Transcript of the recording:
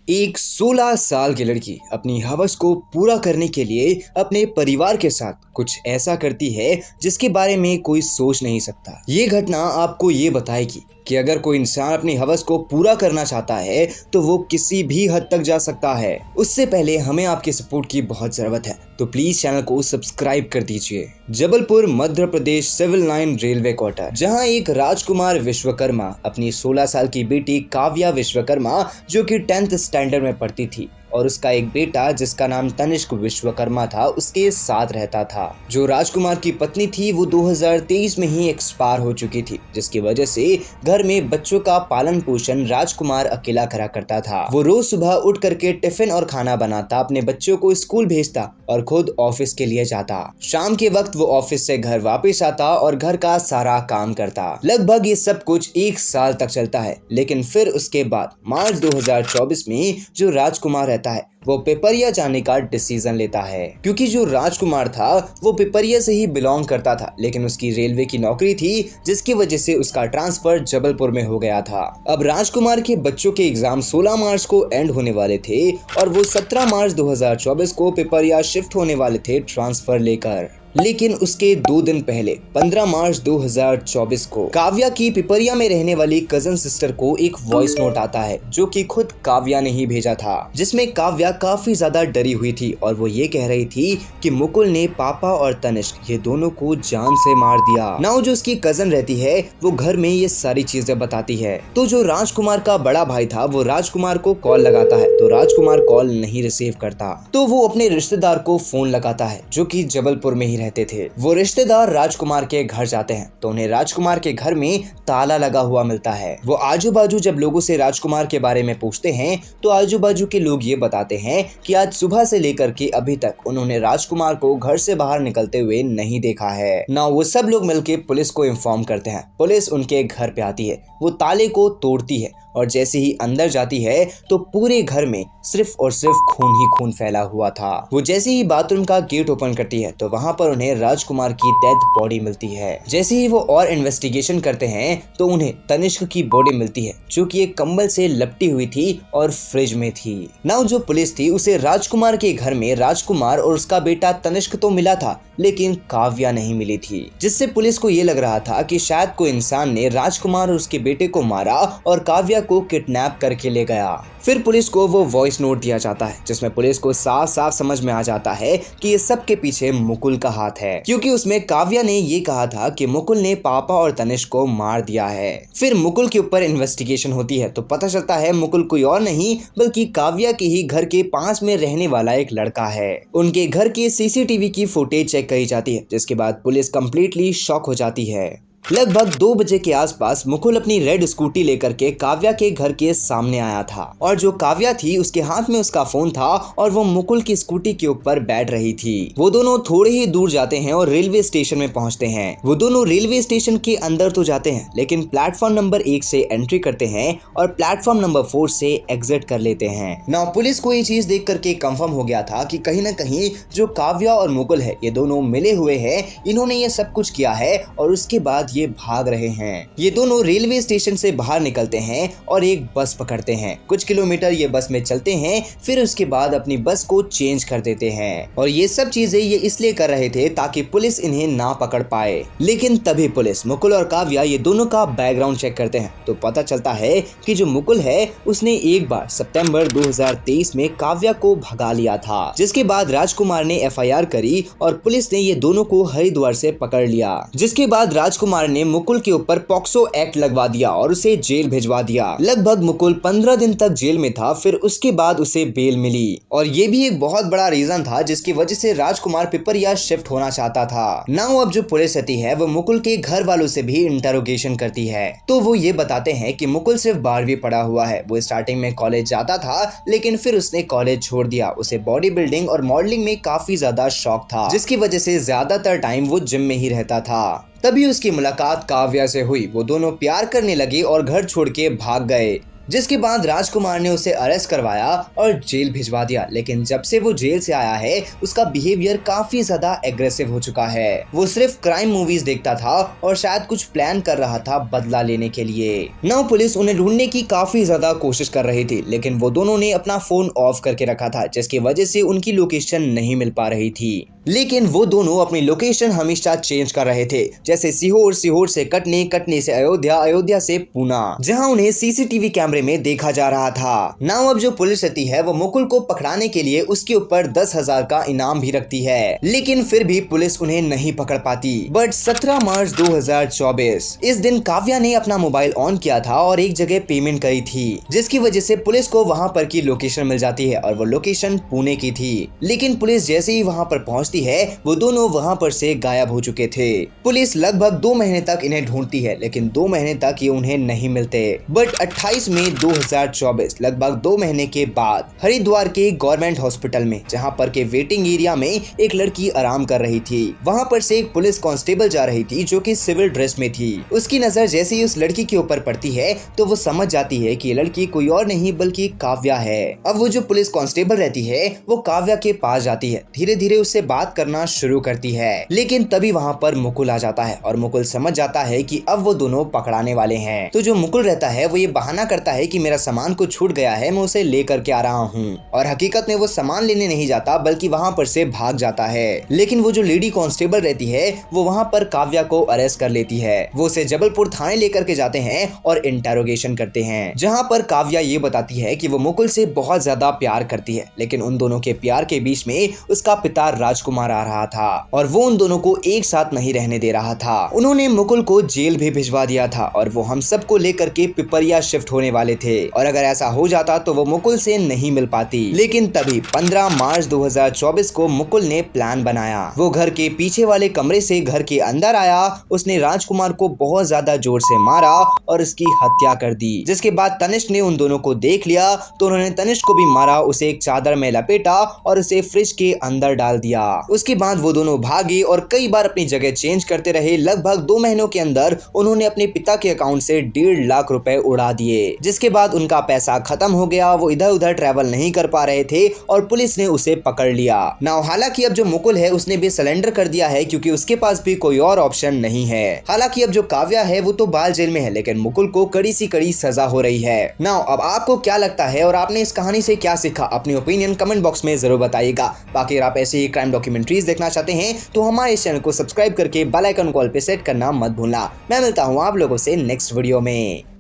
एक 16 साल की लड़की अपनी हवस को पूरा करने के लिए अपने परिवार के साथ कुछ ऐसा करती है जिसके बारे में कोई सोच नहीं सकता। ये घटना आपको ये बताएगी कि अगर कोई इंसान अपनी हवस को पूरा करना चाहता है तो वो किसी भी हद तक जा सकता है। उससे पहले हमें आपके सपोर्ट की बहुत जरूरत है, तो प्लीज चैनल को सब्सक्राइब कर दीजिए। Jabalpur Madhya Pradesh civil line railway quarter, जहां एक राजकुमार विश्वकर्मा अपनी 16 साल की बेटी काव्या विश्वकर्मा, जो कि 10th स्टैंडर्ड में पढ़ती थी, और उसका एक बेटा जिसका नाम तनिष्क विश्वकर्मा था, उसके साथ रहता था। जो राजकुमार की पत्नी थी वो 2023 में ही एक्सपायर हो चुकी थी, जिसकी वजह से घर में बच्चों का पालन पोषण राजकुमार अकेला करा करता था। वो रोज सुबह उठ करके टिफिन और खाना बनाता, अपने बच्चों को स्कूल भेजता और खुद ऑफिस के लिए जाता। शाम के वक्त वो ऑफिस से घर वापस आता और घर का सारा काम करता। लगभग ये सब कुछ 1 साल तक चलता है, लेकिन फिर उसके बाद मार्च 2024 में जो राजकुमार रहता है वो पिपरिया जाने का डिसीजन लेता है, क्योंकि जो राजकुमार था वो पिपरिया से ही बिलोंग करता था, लेकिन उसकी रेलवे की नौकरी थी जिसकी वजह से उसका ट्रांसफर जबलपुर में हो गया था। अब राजकुमार के बच्चों के एग्जाम 16 मार्च को एंड होने वाले थे और वो 17 मार्च 2024 को पिपरिया शिफ्ट होने वाले थे ट्रांसफर लेकर। लेकिन उसके 2 दिन पहले 15 मार्च 2024 को काव्या की पिपरिया में रहने वाली कजन सिस्टर को एक वॉइस नोट आता है, जो कि खुद काव्या ने ही भेजा था, जिसमें काव्या काफी ज्यादा डरी हुई थी और वो ये कह रही थी कि मुकुल ने पापा और तनिष्क ये दोनों को जान से मार दिया। नाउ जो उसकी कजन रहती है वो घर में ये सारी चीजें बताती है। तो जो राजकुमार का बड़ा भाई था वो राजकुमार को कॉल लगाता है, तो राजकुमार कॉल नहीं रिसीव करता, तो वो अपने रिश्तेदार को फोन लगाता है जो कि जबलपुर में ही रहते थे। वो रिश्तेदार राजकुमार के घर जाते हैं तो उन्हें राजकुमार के घर में ताला लगा हुआ मिलता है। वो आजू बाजू जब लोगों से राजकुमार के बारे में पूछते हैं तो आजू बाजू के लोग ये बताते हैं कि आज सुबह से लेकर के अभी तक उन्होंने राजकुमार को घर से बाहर निकलते हुए नहीं देखा है। ना वो सब लोग मिलकर पुलिस को इन्फॉर्म करते हैं। पुलिस उनके घर पे आती है, वो ताले को तोड़ती है और जैसे ही अंदर जाती है तो पूरे घर में सिर्फ और सिर्फ खून ही खून फैला हुआ था। वो जैसे ही बाथरूम का गेट ओपन करती है तो वहां पर उन्हें राजकुमार की डेड बॉडी मिलती है। जैसे ही वो और इन्वेस्टिगेशन करते हैं तो उन्हें तनिष्क की बॉडी मिलती है, जो कि एक कंबल से लपटी हुई थी और फ्रिज में थी। नाउ जो पुलिस थी उसे राजकुमार के घर में राजकुमार और उसका बेटा तनिष्क तो मिला था, लेकिन काव्या नहीं मिली थी, जिससे पुलिस को ये लग रहा था कि शायद कोई इंसान ने राजकुमार और उसके बेटे को मारा और काव्या को किडनैप करके ले गया। फिर पुलिस को वो वॉइस नोट दिया जाता है, जिसमें पुलिस को साफ साफ समझ में आ जाता है कि ये सब के पीछे मुकुल का हाथ है, क्योंकि उसमें काव्या ने ये कहा था कि मुकुल ने पापा और तनिष्क को मार दिया है। फिर मुकुल के ऊपर इन्वेस्टिगेशन होती है तो पता चलता है मुकुल कोई और नहीं बल्कि काव्या के ही घर के पास में रहने वाला एक लड़का है। उनके घर के सीसीटीवी की फुटेज चेक करी जाती है, जिसके बाद पुलिस कंप्लीटली शॉक हो जाती है। लगभग 2 बजे के आसपास मुकुल अपनी रेड स्कूटी लेकर के काव्या के घर के सामने आया था, और जो काव्या थी उसके हाथ में उसका फोन था और वो मुकुल की स्कूटी के ऊपर बैठ रही थी। वो दोनों थोड़े ही दूर जाते हैं और रेलवे स्टेशन में पहुंचते हैं। वो दोनों रेलवे स्टेशन के अंदर तो जाते हैं, लेकिन प्लेटफॉर्म नंबर 1 से एंट्री करते हैं और प्लेटफॉर्म नंबर 4 से एग्जिट कर लेते हैं। नाउ पुलिस को ये चीज देख करके कंफर्म हो गया था कि कहीं ना कहीं जो काव्या और मुकुल है ये दोनों मिले हुए हैं, इन्होंने ये सब कुछ किया है और उसके बाद ये भाग रहे हैं। ये दोनों रेलवे स्टेशन से बाहर निकलते हैं और एक बस पकड़ते हैं। कुछ किलोमीटर ये बस में चलते हैं, फिर उसके बाद अपनी बस को चेंज कर देते हैं, और ये सब चीजें ये इसलिए कर रहे थे ताकि पुलिस इन्हें ना पकड़ पाए। लेकिन तभी पुलिस मुकुल और काव्या ये दोनों का बैकग्राउंड चेक करते हैं तो पता चलता है कि जो मुकुल है उसने एक बार सितंबर 2023 में काव्या को भगा लिया था, जिसके बाद राजकुमार ने FIR करी और पुलिस ने ये दोनों को हरिद्वार से पकड़ लिया। जिसके बाद राजकुमार ने मुकुल के ऊपर पॉक्सो एक्ट लगवा दिया और उसे जेल भिजवा दिया। लगभग मुकुल 15 दिन तक जेल में था, फिर उसके बाद उसे बेल मिली, और ये भी एक बहुत बड़ा रीजन था जिसकी वजह से राजकुमार पिपरिया शिफ्ट होना चाहता था। नाउ अब जो पुलिस रहती है वो मुकुल के घर वालों से भी इंटरोगेशन करती है, तो वो ये बताते हैं कि मुकुल सिर्फ 12वीं पढ़ा हुआ है। वो स्टार्टिंग में कॉलेज जाता था, लेकिन फिर उसने कॉलेज छोड़ दिया। उसे बॉडी बिल्डिंग और मॉडलिंग में काफी ज्यादा शौक था, जिसकी वजह से ज्यादातर टाइम वो जिम में ही रहता था। तभी उसकी मुलाकात काव्या से हुई। वो दोनों प्यार करने लगे और घर छोड़ के भाग गए। जिसके बाद राजकुमार ने उसे अरेस्ट करवाया और जेल भिजवा दिया। लेकिन जब से वो जेल से आया है उसका बिहेवियर काफी ज्यादा एग्रेसिव हो चुका है। वो सिर्फ क्राइम मूवीज देखता था और शायद कुछ प्लान कर रहा था बदला लेने के लिए। नाउ पुलिस उन्हें ढूंढने की काफी ज्यादा कोशिश कर रही थी, लेकिन वो दोनों ने अपना फोन ऑफ करके रखा था, जिसकी वजह से उनकी लोकेशन नहीं मिल पा रही थी। लेकिन वो दोनों अपनी लोकेशन हमेशा चेंज कर रहे थे, जैसे सीहोर, सीहोर से कटनी, कटनी से अयोध्या, अयोध्या से पूना, जहां उन्हें सीसीटीवी कैमरे में देखा जा रहा था। नाउ अब जो पुलिस रहती है वो मुकुल को पकड़ाने के लिए उसके ऊपर 10,000 का इनाम भी रखती है, लेकिन फिर भी पुलिस उन्हें नहीं पकड़ पाती। बट 17 मार्च 2024 इस दिन काव्या ने अपना मोबाइल ऑन किया था और एक जगह पेमेंट करी थी, जिसकी वजह से पुलिस को वहां पर की लोकेशन मिल जाती है और वो लोकेशन पुणे की थी। लेकिन पुलिस जैसे ही वहां पर पहुंचती है वो दोनों वहां पर से गायब हो चुके थे। पुलिस लगभग 2 महीने तक इन्हें ढूंढती है, लेकिन 2 महीने तक ये उन्हें नहीं मिलते। बट 28 मई 2024 लगभग 2 महीने के बाद हरिद्वार के गवर्नमेंट हॉस्पिटल में, जहां पर के वेटिंग एरिया में एक लड़की आराम कर रही थी, वहां पर से एक पुलिस कांस्टेबल जा रही थी जो कि सिविल ड्रेस में थी। उसकी नजर जैसे ही उस लड़की के ऊपर पड़ती है तो वो समझ जाती है कि ये लड़की कोई और नहीं बल्कि काव्या है। अब वो जो पुलिस कांस्टेबल रहती है वो काव्या के पास जाती है, धीरे धीरे उससे बात करना शुरू करती है। लेकिन तभी वहां पर मुकुल आ जाता है और मुकुल समझ जाता है कि अब वो दोनों पकड़ाने वाले हैं। तो जो मुकुल रहता है वो ये बहाना करता है कि मेरा सामान को छूट गया है, मैं उसे लेकर के आ रहा हूँ, और हकीकत में वो सामान लेने नहीं जाता बल्कि वहां पर से भाग जाता है। लेकिन वो जो लेडी कांस्टेबल रहती है वो वहां पर काव्या को अरेस्ट कर लेती है। वो उसे जबलपुर थाने लेकर के जाते हैं और इंटेरोगेशन करते हैं, जहां पर काव्या ये बताती है कि वो मुकुल से बहुत ज्यादा प्यार करती है, लेकिन उन दोनों के प्यार के बीच में उसका पिता राजकुमार आ रहा था और वो उन दोनों को एक साथ नहीं रहने दे रहा था। उन्होंने मुकुल को जेल भी भिजवा दिया था और वो हम सबको लेकर के पिपरिया शिफ्ट होने वाले थे, और अगर ऐसा हो जाता तो वो मुकुल से नहीं मिल पाती। लेकिन तभी 15 मार्च 2024 को मुकुल ने प्लान बनाया। वो घर के पीछे वाले कमरे से घर के अंदर आया, उसने राजकुमार को बहुत ज्यादा जोर से मारा और उसकी हत्या कर दी। जिसके बाद तनिष्क ने उन दोनों को देख लिया तो उन्होंने तनिष्क को भी मारा, उसे एक चादर में लपेटा और उसे फ्रिज के अंदर डाल दिया। उसके बाद वो दोनों भागे और कई बार अपनी जगह चेंज करते रहे। लगभग 2 महीनों के अंदर उन्होंने अपने पिता के अकाउंट से 1.5 लाख रुपए उड़ा दिए, जिसके बाद उनका पैसा खत्म हो गया। वो इधर उधर ट्रैवल नहीं कर पा रहे थे और पुलिस ने उसे पकड़ लिया। नाउ हालांकि अब जो मुकुल है उसने भी सरेंडर कर दिया है, क्योंकि उसके पास भी कोई और ऑप्शन नहीं है। हालांकि अब जो काव्या है वो तो बाल जेल में है, लेकिन मुकुल को कड़ी सी कड़ी सजा हो रही है। नाउ अब आपको क्या लगता है और आपने इस कहानी से क्या सीखा, अपनी ओपिनियन कमेंट बॉक्स में जरूर बताइएगा। बाकी अगर आप ऐसे ही क्राइम डॉक्यूमेंट्रीज देखना चाहते हैं तो हमारे इस चैनल को सब्सक्राइब करके बेल आइकन कॉल पे सेट करना मत भूलना। मैं मिलता हूँ आप लोगों से नेक्स्ट वीडियो में।